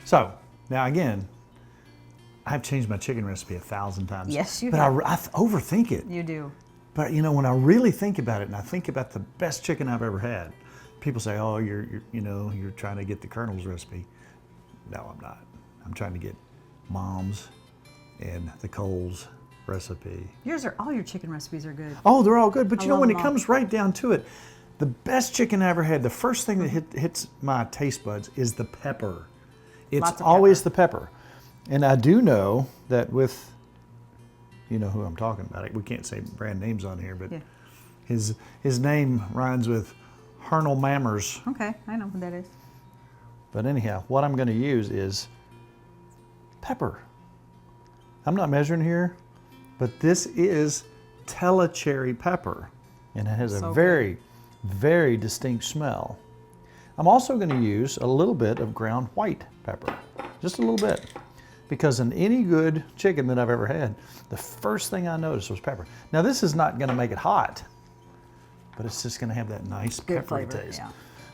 So now again, I've changed my chicken recipe 1,000 times. Yes, you but have. I overthink it. You do. But you know, when I really think about it, and I think about the best chicken I've ever had, people say, "Oh, you're trying to get the Colonel's recipe." No, I'm not. I'm trying to get Mom's and the Cole's recipe. All your chicken recipes are good. Oh, they're all good. But you know, love when them it all. comes right down to it, the best chicken I ever had, the first thing that hits my taste buds is the pepper. It's Lots of always the pepper. And I do know that with, you know who I'm talking about. We can't say brand names on here, but Yeah. his name rhymes with Hernal Mammers. Okay, I know what that is. But anyhow, what I'm going to use is pepper. I'm not measuring here, but this is Telecherry pepper, and it has So a good. very, very distinct smell. I'm also going to use a little bit of ground white pepper, just a little bit, because in any good chicken that I've ever had, the first thing I noticed was pepper. Now this is not going to make it hot, but it's just going to have that nice Good peppery flavor, taste. yeah.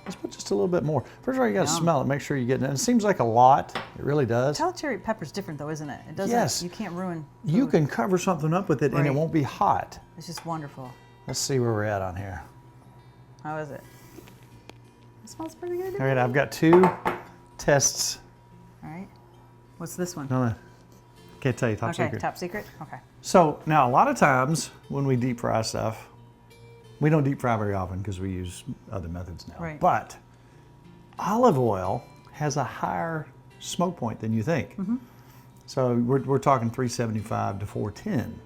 Let's put just a little bit more. First of all, you got to Yum. smell it, make sure you get it. And it seems like a lot, it really does. Telecherry pepper's different though, isn't it? It doesn't. Yes. You can't ruin. You food. can cover something up with it and it Right. won't be hot. It's just wonderful. Let's see where we're at on here. How is it? It smells pretty good. All right, I've got 2 tests. All right. What's this one? No, can't tell you, top Okay, secret. top secret. Okay. So now a lot of times when we deep fry stuff, we don't deep fry very often because we use other methods now. Right. But olive oil has a higher smoke point than you think. So we're talking 375 to 410.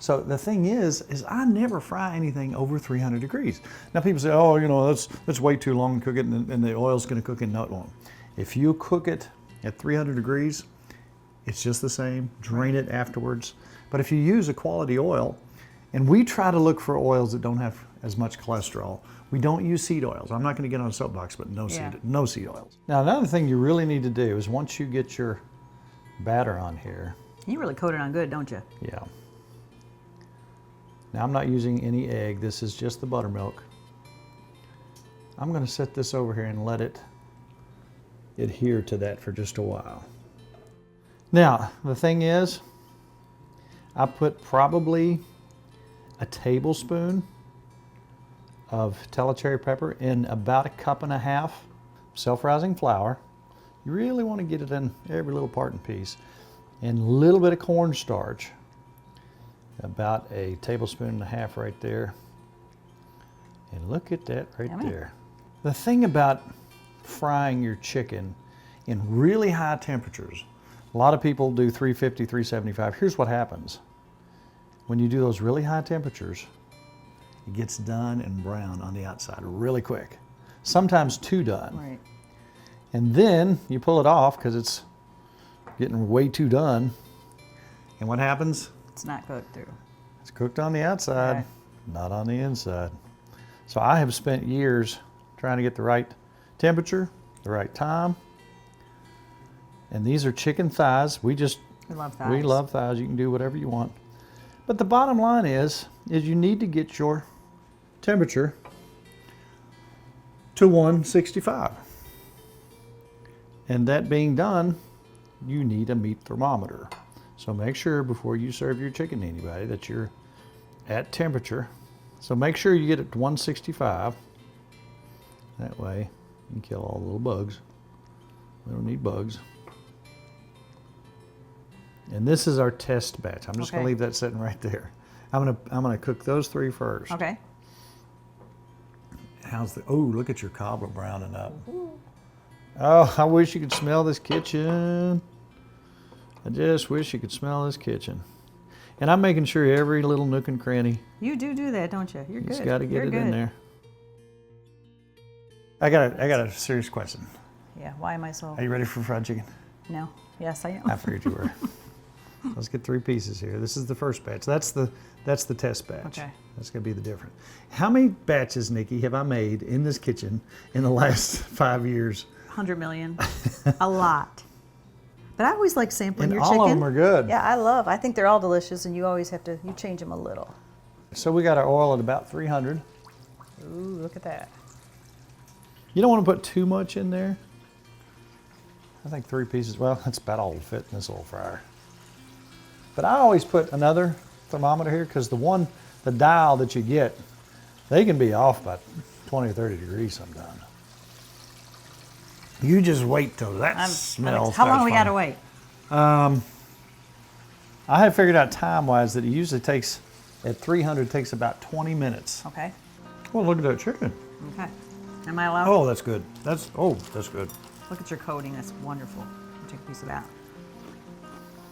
So the thing is I never fry anything over 300 degrees. Now people say, oh, you know, that's way too long to cook it and the oil's gonna cook it. No, it won't. If you cook it at 300 degrees, it's just the same. Drain it afterwards. But if you use a quality oil, and we try to look for oils that don't have as much cholesterol. We don't use seed oils. I'm not going to get on a soapbox, but no seed oils. Now another thing you really need to do is once you get your batter on here, You really coat it on good, don't you? yeah. Now I'm not using any egg. This is just the buttermilk. I'm going to set this over here and let it adhere to that for just a while. Now the thing is, I put probably a tablespoon of Telecherry pepper in about 1.5 cups self-rising flour. You really want to get it in every little part and piece. And a little bit of cornstarch, about 1.5 tablespoons right there. And look at that right Yummy. there. The thing about frying your chicken in really high temperatures, a lot of people do 350, 375. Here's what happens. When you do those really high temperatures, it gets done and brown on the outside really quick. Sometimes too done. Right. And then you pull it off because it's getting way too done. And what happens? It's not cooked through. It's cooked on the outside, Right. not on the inside. So I have spent years trying to get the right temperature, the right time. And these are chicken thighs. We love thighs. We love thighs. You can do whatever you want. But the bottom line is you need to get your temperature to 165. And that being done, you need a meat thermometer. So make sure before you serve your chicken to anybody that you're at temperature. So make sure you get it to 165. That way you can kill all the little bugs. We don't need bugs. And this is our test batch. I'm just Okay. gonna leave that sitting right there. I'm gonna cook those 3 first. Okay. Oh, look at your cobbler browning up. Oh, I wish you could smell this kitchen. I just wish you could smell this kitchen. And I'm making sure every little nook and cranny, You do that, don't you? You're you good. just gotta get You're it in good. there. I got a serious question. Yeah. Why am I so? Are you ready for fried chicken? No. Yes, I am. I figured you were. Let's get 3 pieces here. This is the first batch. That's the test batch. Okay. That's gonna be the difference. How many batches, Nikki, have I made in this kitchen in the last 5 years? 100 million. A lot. But I always like sampling And your all chicken. of them are good. Yeah, I think they're all delicious, and you always have to, you change them a little. So we got our oil at about 300. Ooh, look at that. You don't want to put too much in there. I think 3 pieces. Well, that's about all will fit in this little fryer. But I always put another thermometer here because the dial that you get, they can be off by 20 or 30 degrees sometimes. You just wait till that smells. How long we got to wait? I have figured out time-wise that it usually takes, at 300, takes about 20 minutes. Okay. Well, look at that chicken. Okay. Am I allowed? Oh, that's good. That's good. Look at your coating. That's wonderful. Take a piece of that.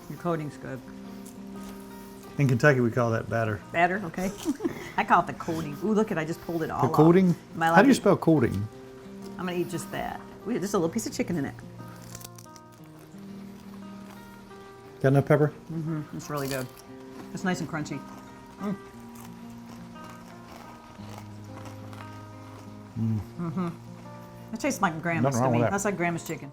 Your coating's good. In Kentucky, we call that batter. Batter, okay. I call it the coating. Ooh, look at I just pulled it all The off. coating? Am I allowed How do you to- spell coating? I'm gonna eat just that. Ooh, just a little piece of chicken in it. Got enough pepper? It's really good. It's nice and crunchy. It tastes like grandma's Nothing to wrong me. with that. That's like grandma's chicken.